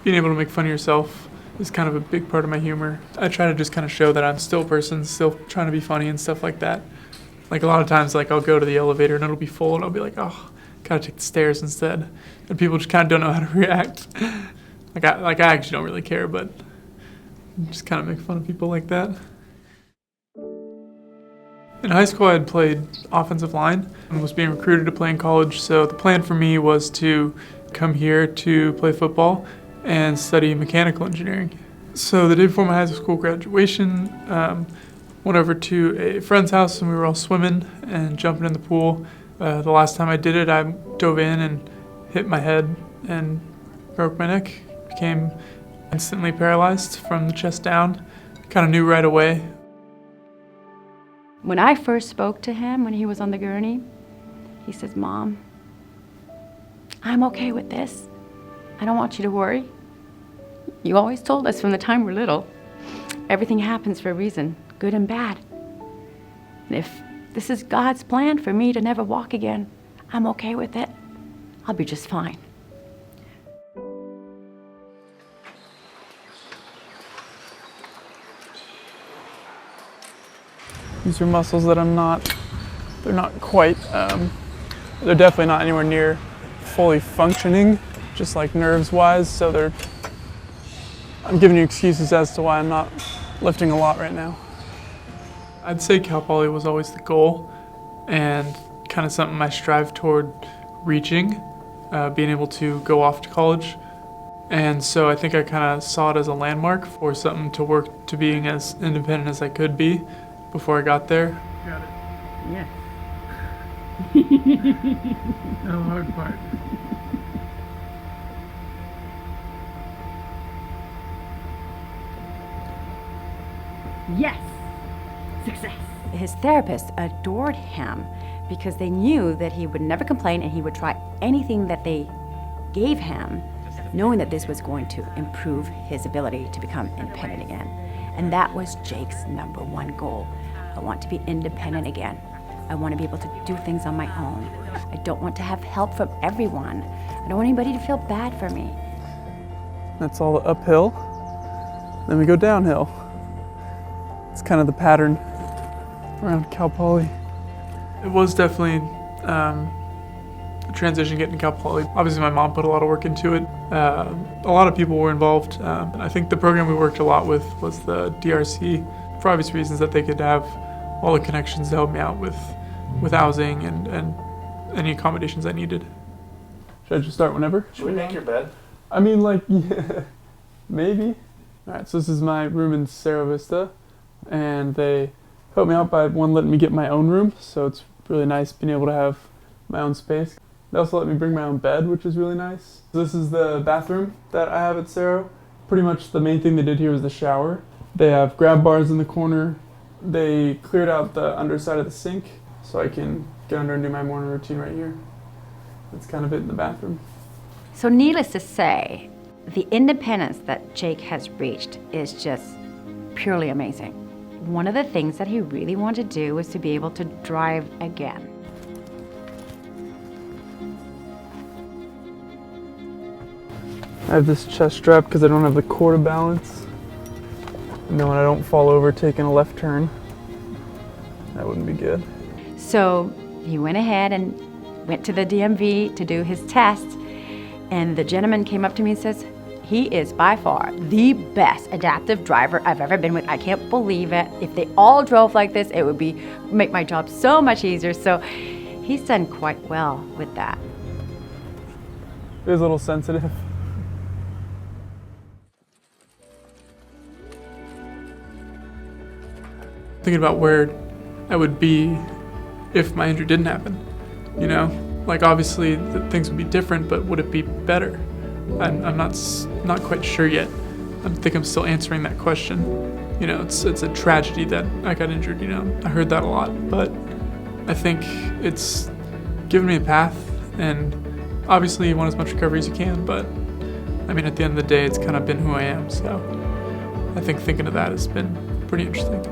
being able to make fun of yourself is kind of a big part of my humor. I try to just kind of show that I'm still a person, still trying to be funny and stuff like that. Like a lot of times, like I'll go to the elevator and it'll be full and I'll be like, oh, gotta take the stairs instead. And people just kind of don't know how to react. I actually don't really care, but just kind of make fun of people like that. In high school, I had played offensive line and was being recruited to play in college. So the plan for me was to come here to play football and study mechanical engineering. So the day before my high school graduation, went over to a friend's house and we were all swimming and jumping in the pool. The last time I did it, I dove in and hit my head and broke my neck. Became instantly paralyzed from the chest down. Kind of knew right away. When I first spoke to him when he was on the gurney, he says, "Mom, I'm okay with this. I don't want you to worry. You always told us from the time we're little, everything happens for a reason, good and bad. And if this is God's plan for me to never walk again, I'm okay with it. I'll be just fine." These are muscles that they're not quite, they're definitely not anywhere near fully functioning, just like nerves-wise, so I'm giving you excuses as to why I'm not lifting a lot right now. I'd say Cal Poly was always the goal and kind of something I strive toward reaching, being able to go off to college. And so I think I kind of saw it as a landmark for something to work to being as independent as I could be before I got there. Got it. Yeah. No hard part. Yes! Success! His therapist adored him because they knew that he would never complain and he would try anything that they gave him, knowing that this was going to improve his ability to become independent again. And that was Jake's #1 goal. I want to be independent again. I want to be able to do things on my own. I don't want to have help from everyone. I don't want anybody to feel bad for me. That's all uphill. Then we go downhill. It's kind of the pattern around Cal Poly. It was definitely a transition getting to Cal Poly. Obviously my mom put a lot of work into it. A lot of people were involved. I think the program we worked a lot with was the DRC, for obvious reasons that they could have all the connections to help me out with housing and any accommodations I needed. Should I just start whenever? Should we make your bed? I mean, like, yeah, maybe. All right, so this is my room in Cerro Vista, and they helped me out by letting me get my own room, so it's really nice being able to have my own space. They also let me bring my own bed, which is really nice. This is the bathroom that I have at Cerro. Pretty much the main thing they did here was the shower. They have grab bars in the corner. They cleared out the underside of the sink so I can get under and do my morning routine right here. That's kind of it in the bathroom. So needless to say, the independence that Jake has reached is just purely amazing. One of the things that he really wanted to do was to be able to drive again. I have this chest strap because I don't have the core to balance. And then when I don't fall over taking a left turn, that wouldn't be good. So he went ahead and went to the DMV to do his test, and the gentleman came up to me and says, he is by far the best adaptive driver I've ever been with. I can't believe it. If they all drove like this, it would make my job so much easier. So he's done quite well with that. It was a little sensitive. Thinking about where I would be if my injury didn't happen, you know? Like obviously things would be different, but would it be better? I'm not quite sure yet. I think I'm still answering that question. You know, it's a tragedy that I got injured, you know? I heard that a lot, but I think it's given me a path, and obviously you want as much recovery as you can, but I mean, at the end of the day, it's kind of been who I am, so I think thinking of that has been pretty interesting.